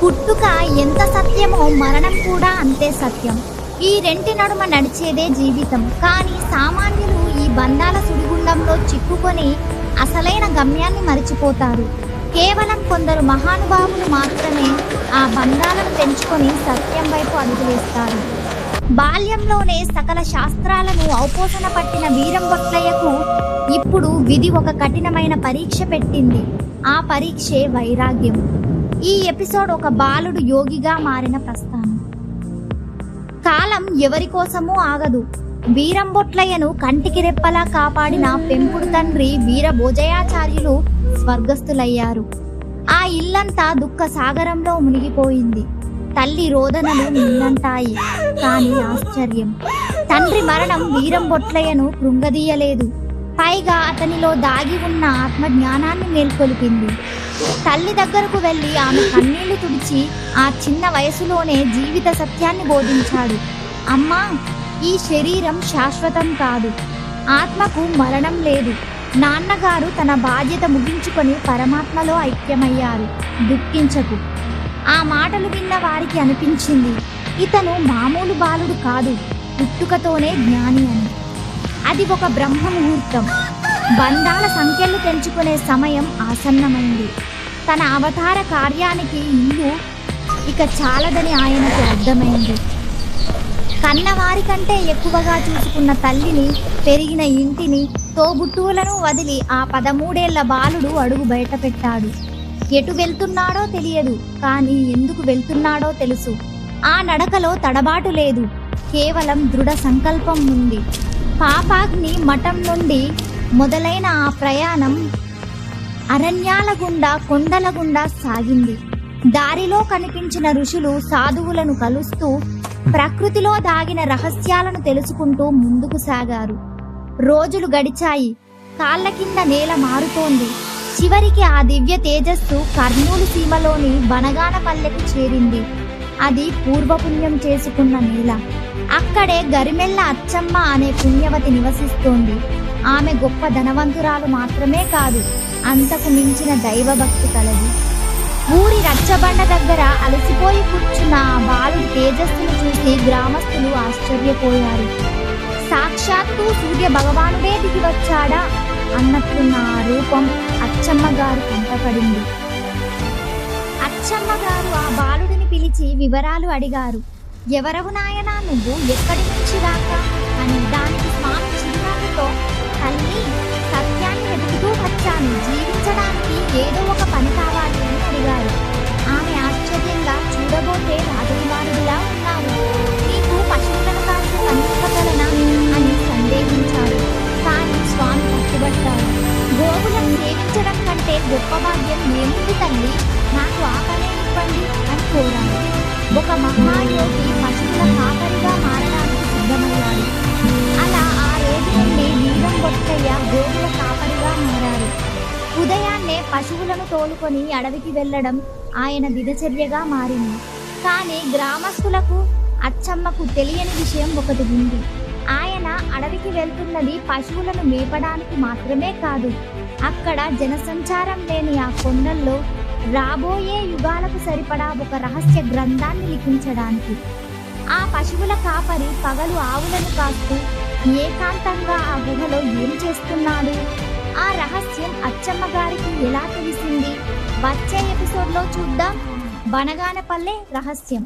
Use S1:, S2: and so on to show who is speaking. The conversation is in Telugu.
S1: పుట్టుక ఎంత సత్యమో మరణం కూడా అంతే సత్యం. ఈ రెంటి నడుమ నడిచేదే జీవితం. కానీ సామాన్యులు ఈ బంధాల సుడిగుండంలో చిక్కుకొని అసలైన గమ్యాన్ని మరిచిపోతారు. కేవలం కొందరు మహానుభావులు మాత్రమే ఆ బంధాలను పెంచుకొని సత్యం వైపు అడుగువేస్తారు. బాల్యంలోనే సకల శాస్త్రాలను ఔపోసన పట్టిన వీరం బొట్లయ్యకు ఇప్పుడు విధి ఒక కఠినమైన పరీక్ష పెట్టింది. ఆ పరీక్షే వైరాగ్యం. ఈ ఎపిసోడ్ ఒక బాలుడు యోగిగా మారిన ప్రస్థానం. కాలం ఎవరి కోసమూ ఆగదు. వీరంబొట్లయ్యను కంటికి రెప్పలా కాపాడిన పెంపుడు తండ్రి వీరభోజయాచార్యులు స్వర్గస్థులయ్యారు. ఆ ఇల్లంతా దుఃఖ సాగరంలో మునిగిపోయింది. తల్లి రోదనలు మిన్నంటాయి. కాని ఆశ్చర్యం, తండ్రి మరణం వీరంబొట్లయ్యను కృంగదీయలేదు. పైగా అతనిలో దాగి ఉన్న ఆత్మజ్ఞానాన్ని మేల్కొలిపింది. తల్లి దగ్గరకు వెళ్లి ఆమె కన్నీళ్లు తుడిచి ఆ చిన్న వయసులోనే జీవిత సత్యాన్ని బోధించాడు. అమ్మా, ఈ శరీరం శాశ్వతం కాదు. ఆత్మకు మరణం లేదు. నాన్నగారు తన బాధ్యత ముగించుకొని పరమాత్మలో ఐక్యమయ్యారు. దుఃఖించకు. ఆ మాటలు విన్న వారికి అనిపించింది, ఇతను మామూలు బాలుడు కాదు, పుట్టుకతోనే జ్ఞాని అని. అది ఒక బ్రహ్మ ముహూర్తం. బంధాల సంఖ్యలు తెంచుకునే సమయం ఆసన్నమైంది. తన అవతార కార్యానికి ఇల్లు ఇక చాలదని ఆయనకు అర్థమైంది. కన్నవారి కంటే ఎక్కువగా చూసుకున్న తల్లిని, పెరిగిన ఇంటిని, తోబుట్టువులను వదిలి ఆ 13 బాలుడు అడుగు బయట పెట్టాడు. ఎటు వెళ్తున్నాడో తెలియదు, కానీ ఎందుకు వెళ్తున్నాడో తెలుసు. ఆ నడకలో తడబాటు లేదు, కేవలం దృఢ సంకల్పం ఉంది. పాపాగ్ని మఠం నుండి మొదలైన ఆ ప్రయాణం అరణ్యాల గుండా, కొండల గుండా సాగింది. దారిలో కనిపించిన ఋషులు, సాధువులను కలుస్తూ ప్రకృతిలో దాగిన రహస్యాలను తెలుసుకుంటూ ముందుకు సాగారు. రోజులు గడిచాయి. కాళ్ళ కింద నేల మారుతోంది. చివరికి ఆ దివ్య తేజస్సు కర్నూలు సీమలోని బనగానపల్లెకు చేరింది. అది పూర్వపుణ్యం చేసుకున్న నేల. అక్కడే గరిమెళ్ళ అచ్చమ్మ అనే పుణ్యవతి నివసిస్తోంది. ఆమె గొప్ప ధనవంతురాలు మాత్రమే కాదు, అంతకు మించిన దైవభక్తి కలది. ఊరి రచ్చబండ దగ్గర అలసిపోయి కూర్చున్న ఆ బాలుడి తేజస్సును చూసి గ్రామస్తులు ఆశ్చర్యపోయారు. సాక్షాత్తు సూర్య భగవానుడే దిగి వచ్చాడా అన్నట్లున్న ఆ రూపం అచ్చమ్మ గారు కంటపడింది. అచ్చమ్మ గారు ఆ బాలుడిని పిలిచి వివరాలు అడిగారు. ఎవరవు నాయనా నువ్వు, ఎక్కడి నుంచి రాకా అని. దానికి స్వామి చిరునవ్వుతో, తల్లి, సత్యాన్ని వెతుకుతూ వచ్చాను. జీవించడానికి ఏదో ఒక పని కావాలి అని అడిగారు. ఆమె ఆశ్చర్యంగా, చూడబోతే రాజకుమారుడిలా ఉన్నావు. నీకు పశువులను కాల్చి పనివ్వగలనా అని సందేహించారు. కానీ స్వామి పట్టుబట్టారు. గోవులను సేవించడం కంటే గొప్ప భాగ్యం ఏముంది తల్లి, నాకు ఆ పనే ఇవ్వండి అని కోరారు. ఒక మహాయోగి పశువుల కాపరిగా మారడానికి సిద్ధమయ్యాడు. అలా ఆ రోజు నుండి వీరంబొట్లయ్య గోవుల కాపరిగా మారారు. ఉదయాన్నే పశువులను తోలుకొని అడవికి వెళ్లడం ఆయన దినచర్యగా మారింది. కానీ గ్రామస్తులకు, అచ్చమ్మకు తెలియని విషయం ఒకటి ఉంది. ఆయన అడవికి వెళ్తున్నది పశువులను మేపడానికి మాత్రమే కాదు, అక్కడ జనసంచారం లేని ఆ కొండల్లో రాబోయే యుగాలకు సరిపడా ఒక రహస్య గ్రంథాన్ని లిఖించడానికి. ఆ పశువుల కాపరి పగలు ఆవులను కాస్తూ ఏకాంతంగా ఆ గుహలో ఏం చేస్తున్నాడు? ఆ రహస్యం అచ్చమ్మ గారికి ఎలా తెలిసింది? వచ్చే ఎపిసోడ్లో చూద్దాం. బనగానపల్లె రహస్యం.